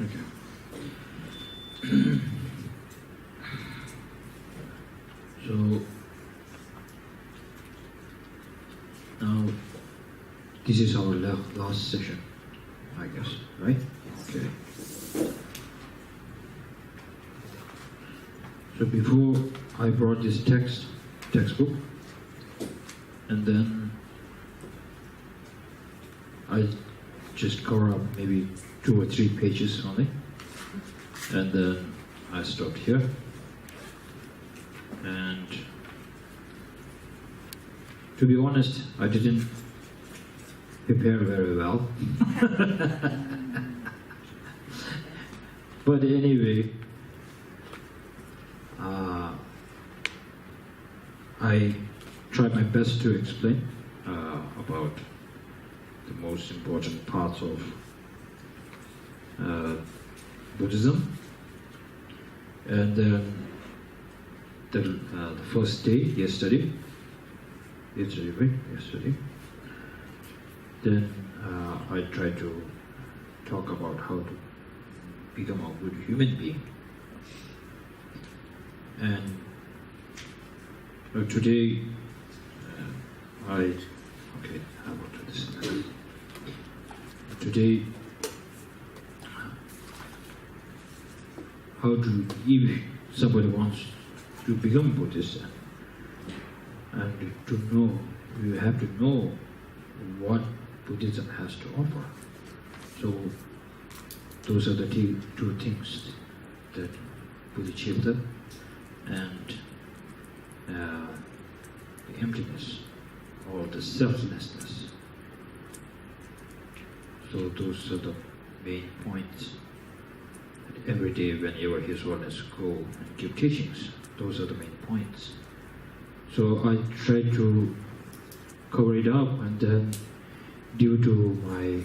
Okay. So now this is our last session, I guess, right? Okay. So before I brought this textbook, and then I just cover up maybe 2 or 3 pages only, and then I stopped here, and to be honest, I didn't prepare very well. But anyway, I tried my best to explain about the most important parts of Buddhism. And then the first day, yesterday, then I tried to talk about how to become a good human being. And today, how about this? Today, how to, if somebody wants to become Buddhist, and to know, you have to know what Buddhism has to offer. So those are the 2 things that bodhicitta and the emptiness or the selflessness. So those are the main points. And every day whenever His Holiness go and give teachings, those are the main points. So I tried to cover it up, and then due to my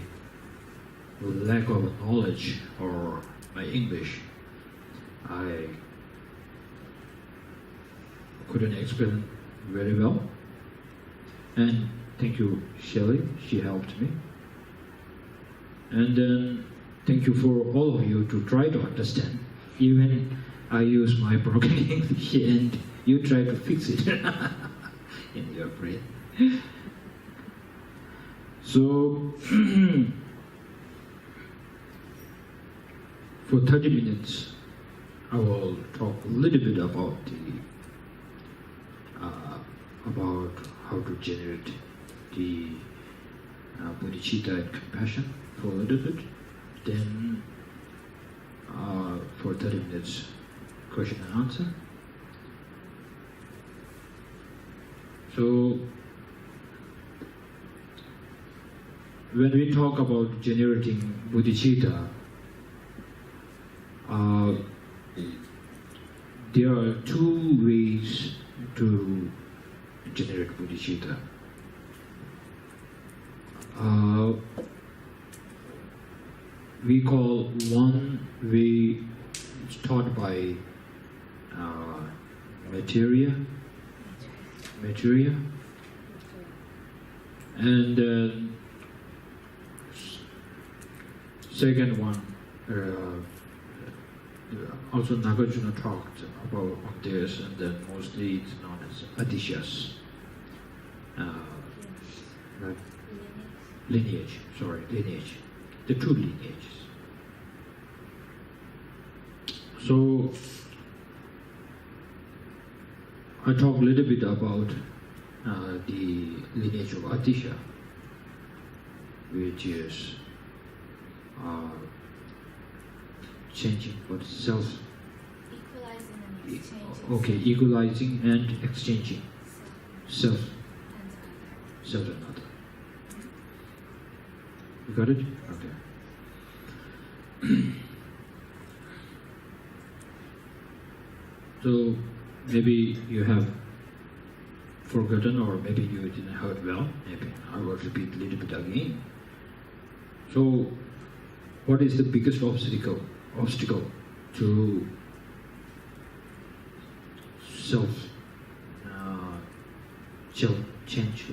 lack of knowledge or my English, I couldn't explain very well. And thank you, Shelley, she helped me. And then thank you for all of you to try to understand. Even I use my broken English and you try to fix it in your brain. So, for 30 minutes, I will talk a little bit about about how to generate the bodhicitta and compassion for a little bit. Then, for 30 minutes, question and answer. So, when we talk about generating bodhicitta, there are 2 ways to generate bodhicitta. We call one way, it's taught by materia, and second one, also Nagarjuna talked about on this, and then mostly it's known as adishas, lineage, the 2 lineages. So I talk a little bit about the lineage of adisha, which is changing what self. Equalizing and exchanging self and other. You got it? Okay. So maybe you have forgotten, or maybe you didn't heard well. Maybe I will repeat a little bit again. So, what is the biggest obstacle to change?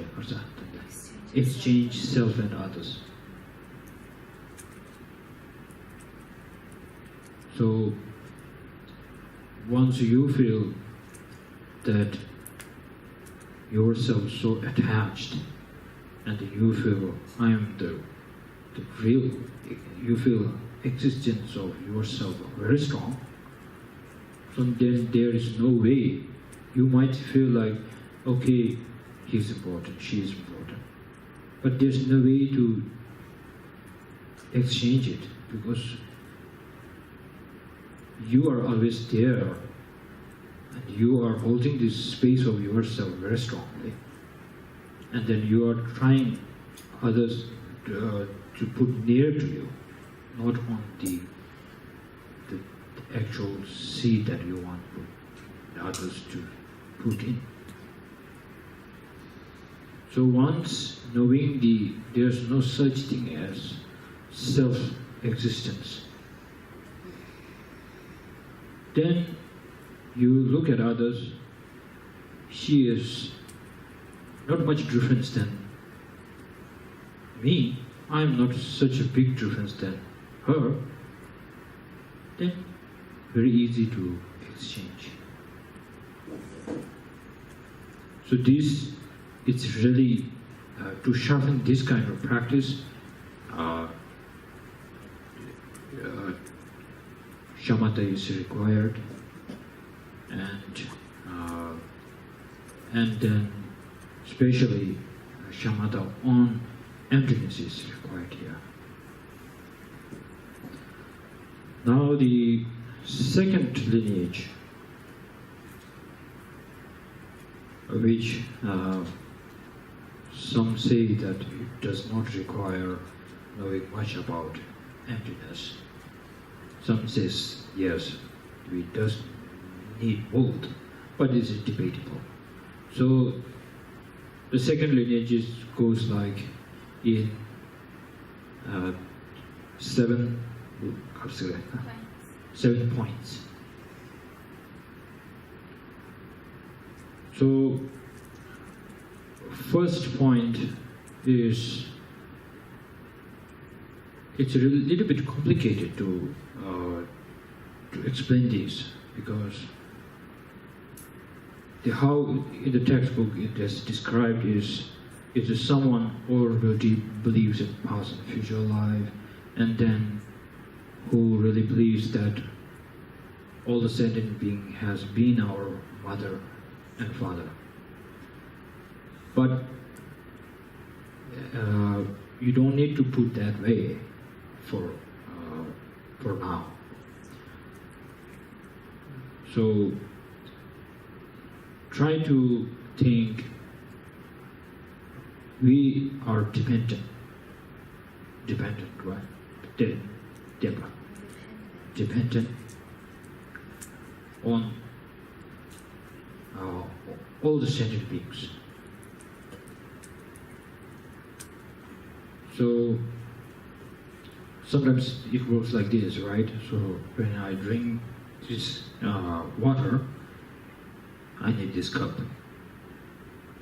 Exchange self and others. So once you feel that yourself so attached, and you feel I am the real, you feel existence of yourself very strong, so then there is no way. You might feel like, okay, he's important, she is important, but there's no way to exchange it, because you are always there, and you are holding this space of yourself very strongly, and then you are trying others to put near to you, not on the actual seed that you want others to put in. So once knowing there's no such thing as self-existence, then you look at others, she is not much difference than me, I'm not such a big difference than her, then very easy to exchange. So this, it's really, to sharpen this kind of practice, shamatha is required, and then especially shamatha on emptiness is required here. Now the second lineage, which some say that it does not require knowing much about emptiness. Some says yes, we does need both, but it is debatable. So the second lineage goes like in 7 points. So first point is, it's a little bit complicated to explain this, because how in the textbook it is described is someone already believes in past and future life, and then who really believes that all the sentient being has been our mother and father. But you don't need to put that way for now. So try to think we are dependent, right? Deborah. Dependent on all the sentient beings. So sometimes it works like this, right? So when I drink this water, I need this cup,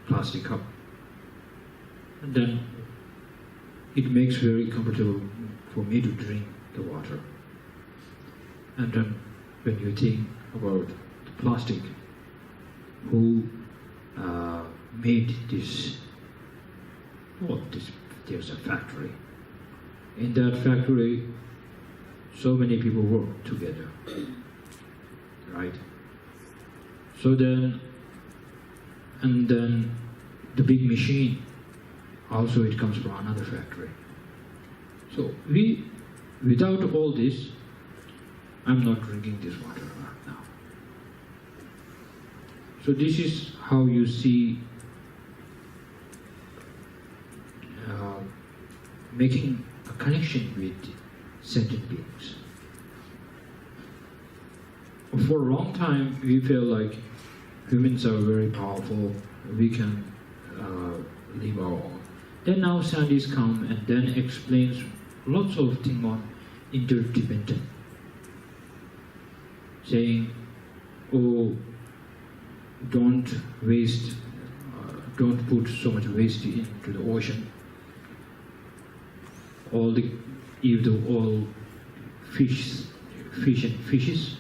plastic cup. And then it makes very comfortable for me to drink the water. And then when you think about the plastic, who made this? Well, there's a factory. In that factory, so many people work together, right? So then, and then the big machine, also it comes from another factory. So without all this, I'm not drinking this water right now. So this is how you see making a connection with sentient beings. For a long time, we feel like humans are very powerful, we can live our own. Then now scientists come and then explains lots of things on interdependent, saying, oh, don't waste, don't put so much waste into the ocean. If all fish fish and fishes.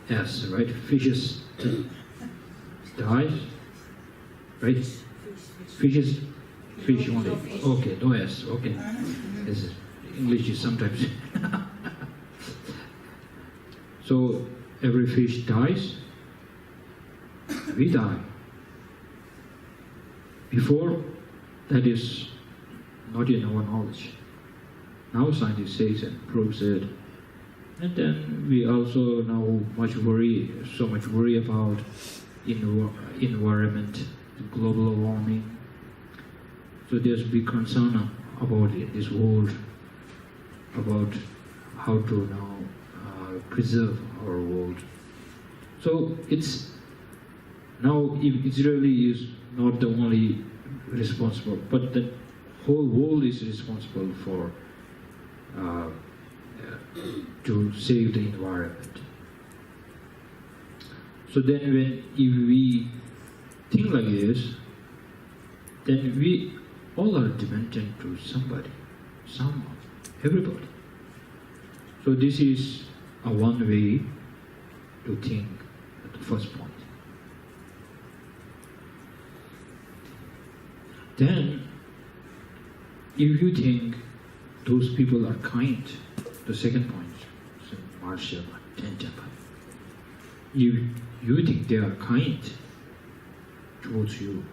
Yes, right? Fishes dies, right? Fishes, fish only. Okay, no S. Okay, this is, English is sometimes. So every fish dies. We die. Before, that is not in our knowledge. Now scientists say and proves it. And then we also now so much worry about environment, global warming. So there's big concern about this world, about how to now preserve our world. So it's now Israeli is not the only responsible, but the whole world is responsible for to save the environment. So then if we think like this, then we all are dependent to somebody, someone, everybody. So this is a one way to think at the first point. Then, if you think those people are kind, the second point, so Marshall, Tsenzhab, if you think they are kind towards you,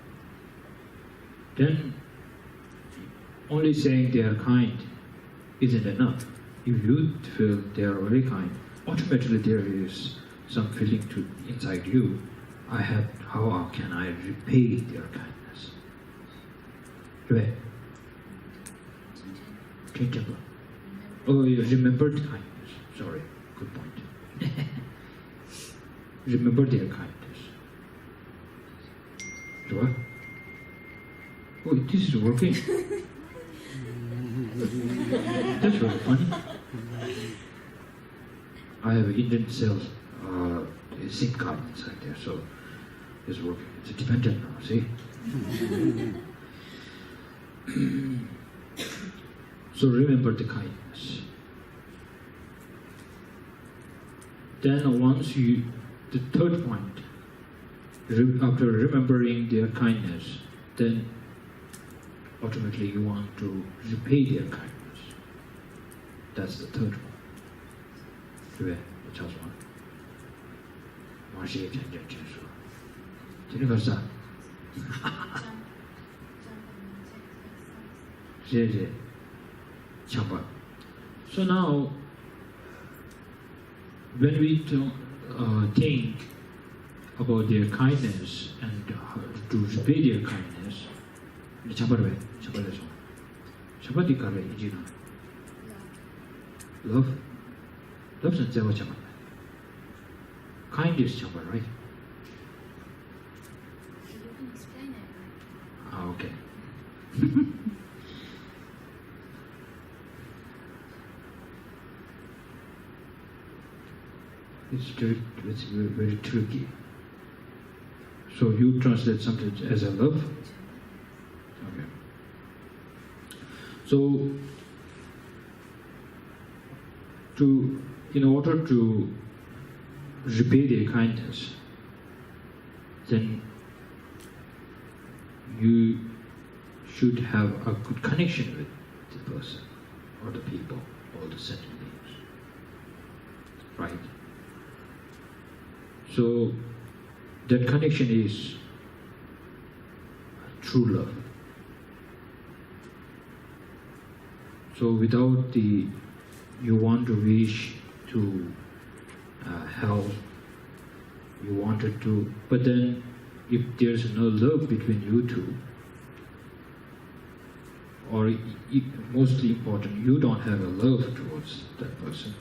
then only saying they are kind isn't enough. If you feel they are very kind, automatically there is some feeling inside you, how can I repay their kindness? Right? Tsenzhab. Oh, you remembered kindness. Sorry, good point. Remember their kindness. What? Oh, this is working. That's very funny. I have Indian cells, SIM card inside there, so it's working. It's dependent now, see? So remember the kindness. Then the third point, after remembering their kindness, then automatically you want to repay their kindness. That's the third one. 对不对？我叫什么？马西讲清楚。这个是。谢谢。强吧。So now, when we think about their kindness and to repay their kindness, Chapar di kare ijina. Love. Love is Tsenzhab chapar. Kind is chapar, right? You can explain it. Ah, okay. It's very tricky. So you translate something as a love. Okay. So, in order to repay their kindness, then you should have a good connection with the person or the people or the sentient beings. Right? So, that connection is true love. So without you want to wish to help, you wanted to, but then if there's no love between you two, or mostly important, you don't have a love towards that person,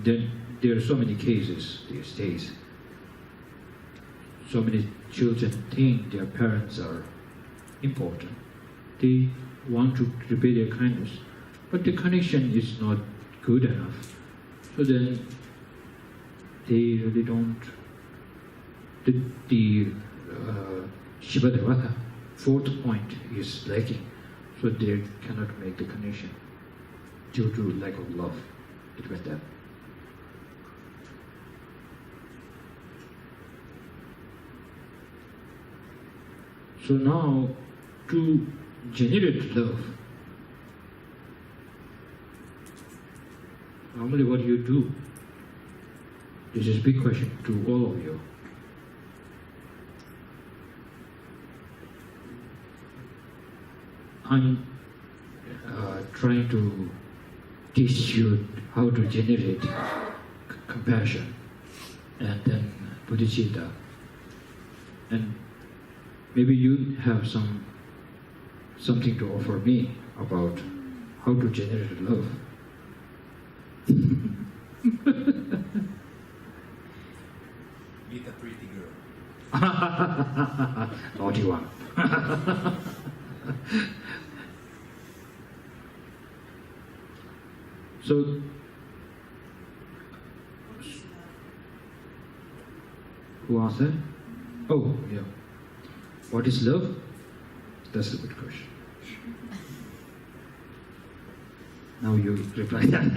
then there are so many cases these days. So many children think their parents are important. They want to repay their kindness, but the connection is not good enough. So then they really don't. The Shibadevata, fourth point, is lacking, so they cannot make the connection. due to lack of love. It went there. So now, to generate love, normally what you do, this is a big question to all of you. I'm trying to teach you how to generate compassion and then bodhicitta. And maybe you have something to offer me about how to generate love. Meet a pretty girl. Naughty one. So, who asked that? Oh, yeah. What is love? That's a good question. Now you reply that.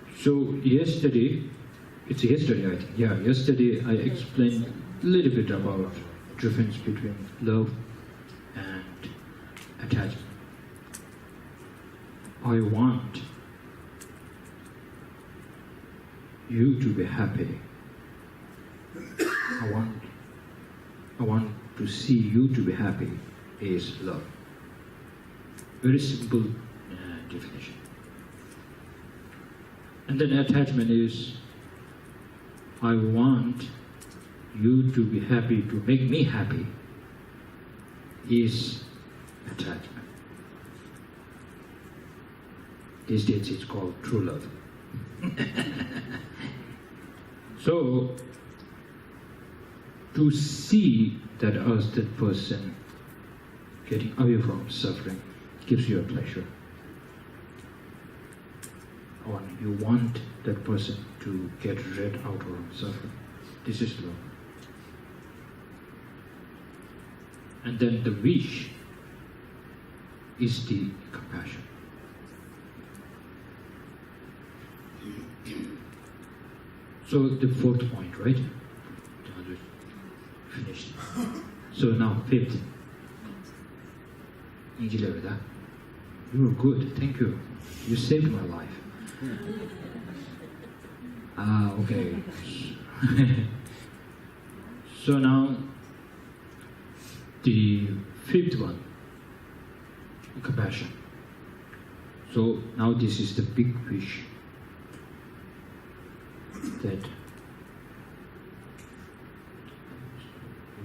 So yesterday, it's yesterday I think, yeah, yesterday I explained a little bit about difference between love and attachment. I want you to be happy. I want to see you to be happy is love. Very simple definition. And then attachment is, I want you to be happy to make me happy is attachment. These days it's called true love. So, to see that that person getting away from suffering gives you a pleasure. Or you want that person to get rid out of suffering. This is love. And then the wish is the compassion. So the fourth point, right? Finished. So now fifth. You were good, thank you. You saved my life. Okay. So now the fifth one, compassion. So now this is the big wish that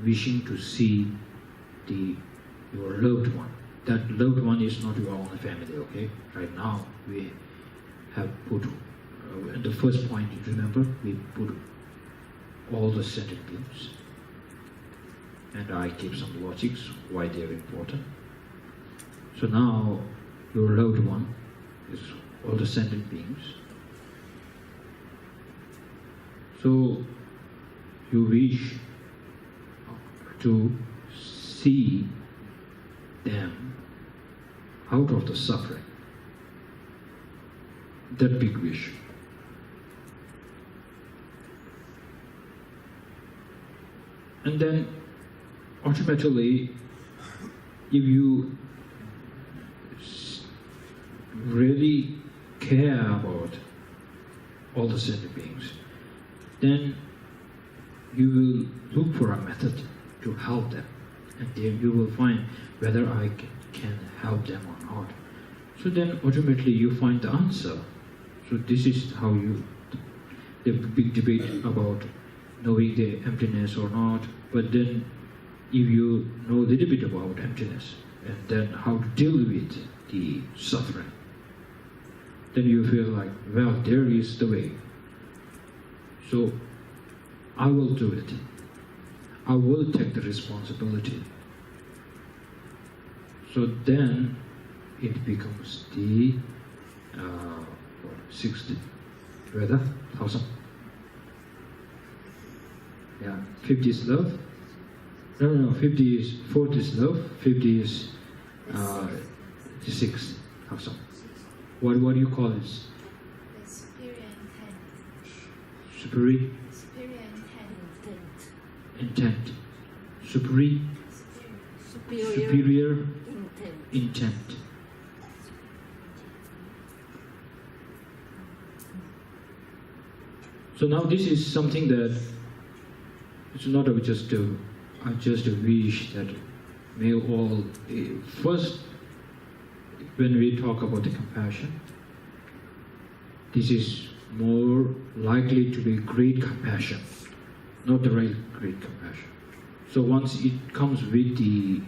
wishing to see your loved one. That loved one is not your own family, okay? Right now we have put, at the first point, you remember, we put all the sentient beings. And I gave some logics why they are important. So now your loved one is all the sentient beings. So you wish to see them out of the suffering. That big wish. And then automatically, if you really care about all the sentient beings, then you will look for a method to help them. And then you will find whether I can help them or not. So then ultimately you find the answer. So this is how the big debate about knowing the emptiness or not. But then if you know a little bit about emptiness and then how to deal with the suffering, then you feel like, well, there is the way. So I will do it. I will take the responsibility. So then it becomes the sixth Veda, 1000. Yeah, 50 is love. No, 50 is, fourth is love, 50 is the sixth. Also. What do you call this? The superior intent. Superior Superior intent. intent. Superior superior intent. So now this is something that it's not just a wish that may all first when we talk about the compassion, this is more likely to be great compassion, not the real great compassion. So once it comes with the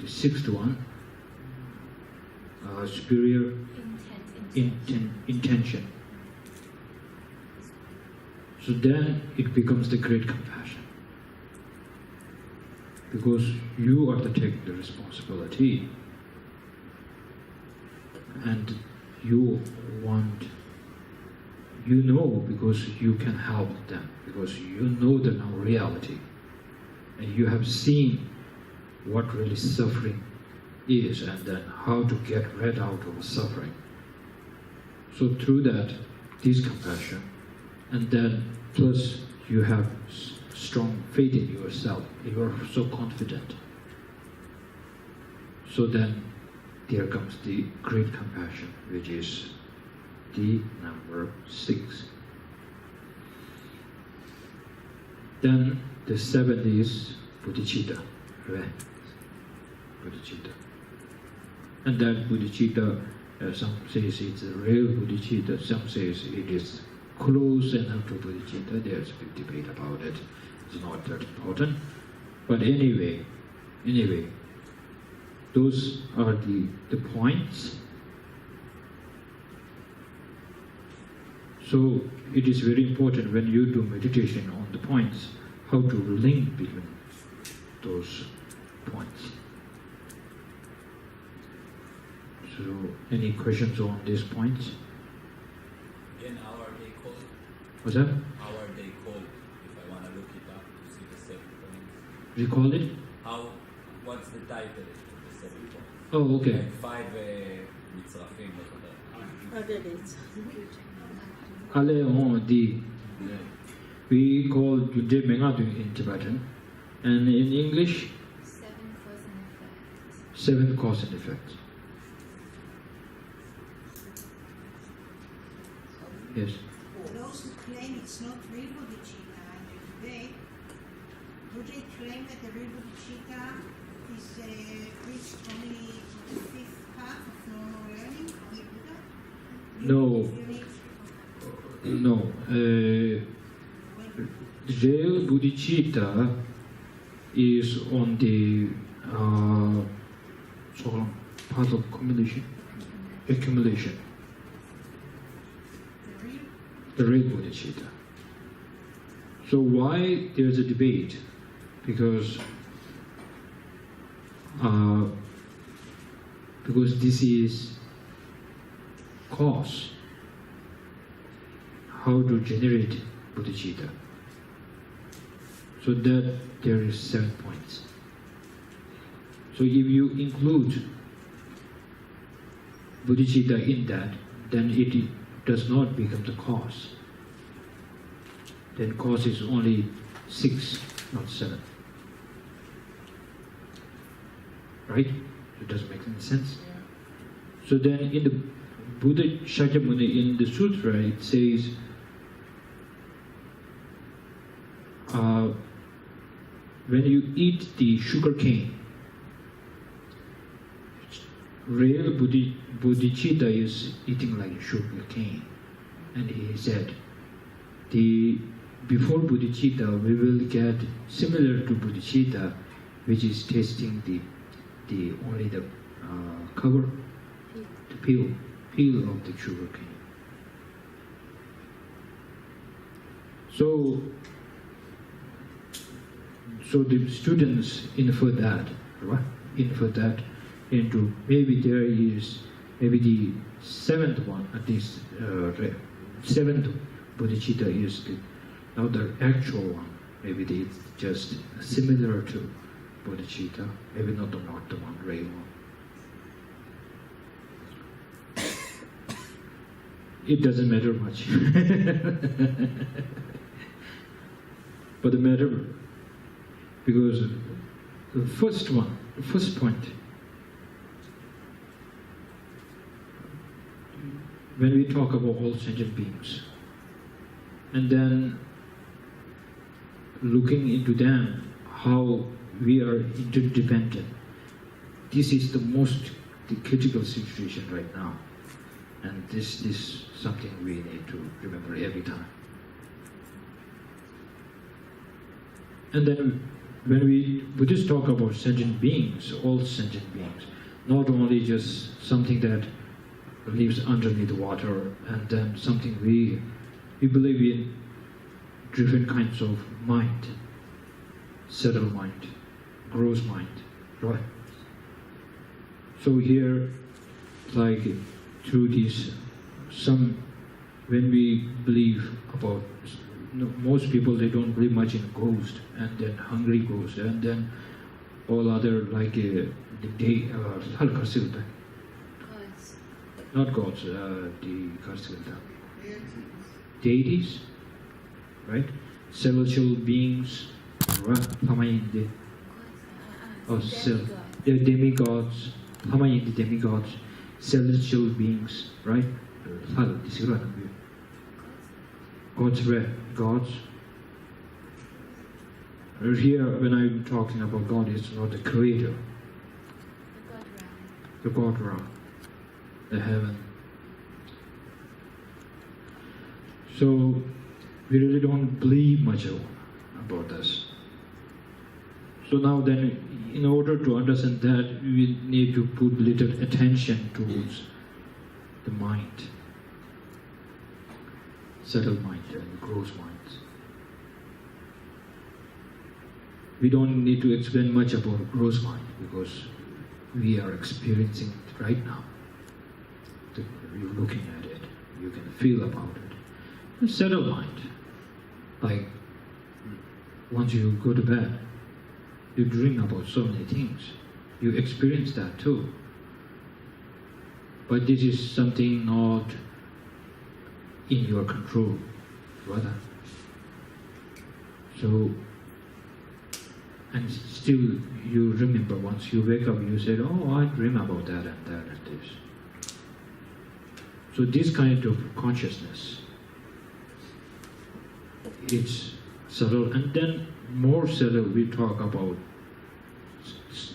sixth one, superior intention. So then it becomes the great compassion. Because you are taking the responsibility and you know because you can help them, because you know the now reality and you have seen what really suffering is and then how to get rid out of suffering. So through that, this compassion, and then plus you have strong faith in yourself, you are so confident. So then there comes the great compassion, which is the number 6. Then the 7th is bodhicitta, right? Bodhicitta. And then bodhicitta, some says it's a real bodhicitta, some says it is close enough to bodhicitta. There's a big debate about it. It's not that important. But anyway, those are the points. So it is very important when you do meditation on the points, how to link between those points. So any questions on these points? In our day code. What's that? Our day code, if I want to look it up to see the 7 points. Recall it? What's the title of the 7 points? Oh, okay. Like 5 mitzrafim or Ale on the we call Jude Mengadu in Tibetan, and in English 7 cause and effect. Yes. Those who claim it's not real bodhicitta and today, do they claim that the real bodhicitta is reached only the 5th path of normal learning, only Buddha? No. No. Real bodhicitta is on the path of accumulation. The real bodhicitta. So why there's a debate? Because this is cause. How to generate bodhicitta. So that there is 7 points. So if you include bodhicitta in that, then it does not become the cause. Then cause is only 6, not 7. Right? It doesn't make any sense. So then in the Buddha Shakyamuni, in the sutra, it says, when you eat the sugar cane, real bodhicitta is eating like sugar cane. And he said, before bodhicitta, we will get similar to bodhicitta, which is tasting only the cover, the peel of the sugar cane. So the students infer that, right? Infer that into maybe there is the 7th one, at least 7th bodhicitta is not the actual one. Maybe it's just similar to bodhicitta, maybe not the one, real one. It doesn't matter much. But the matter, because the first point, when we talk about all sentient beings, and then looking into them, how we are interdependent, this is the critical situation right now. And this is something we need to remember every time. And then when we Buddhists talk about sentient beings, all sentient beings, not only just something that lives underneath the water, and then something we believe in different kinds of mind, subtle mind, gross mind, right? So here, like through this, when we believe about, most people, they don't believe much in ghost, and then hungry ghost, and then all other like not gods, deities, right? Celestial beings, demigods, demigods, celestial beings, right? Gods where? Gods. Here, when I'm talking about God, it's not the creator, the God realm, the heaven. So we really don't believe much about this. So now then, in order to understand that, we need to put little attention towards the mind, subtle mind and gross mind. We don't need to explain much about gross mind because we are experiencing it right now. You're looking at it, you can feel about it. The subtle mind, like once you go to bed, you dream about so many things. You experience that too. But this is something not in your control, rather. So, and still you remember, once you wake up, you said, oh, I dream about that and that and this. So this kind of consciousness, it's subtle, and then more subtle we talk about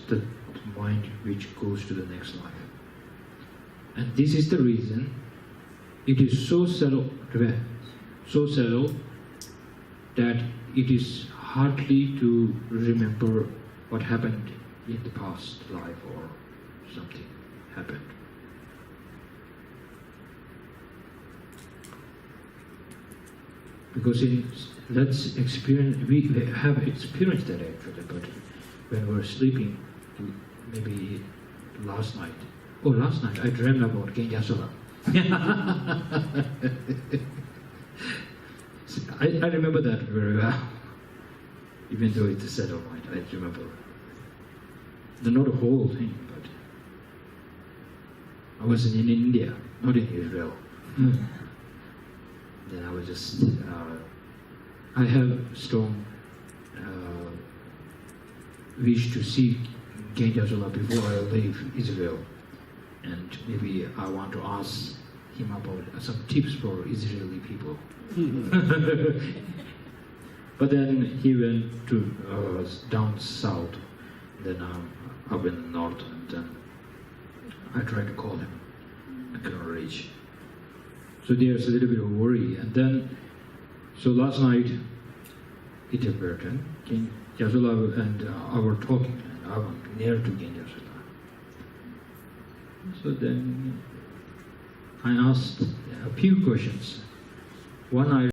the mind which goes to the next life. And this is the reason it is so subtle that it is hardly to remember what happened in the past life or something happened. Because let's experience, we have experienced that actually, but when we're sleeping, maybe last night I dreamed about Genjasula. I remember that very well, even though it's a subtle mind, I remember. Not the whole thing, but I was in India, not in Israel. Then I was just, I have strong wish to see Genjasula before I leave Israel. And maybe I want to ask him about some tips for Israeli people. But then he went to down south, then up in the north, and then I tried to call him. I couldn't reach. So there's a little bit of worry. And then, so last night, it appeared, King Yasula and I were talking, and I went near to King Yasula. So then I asked a few questions. One, I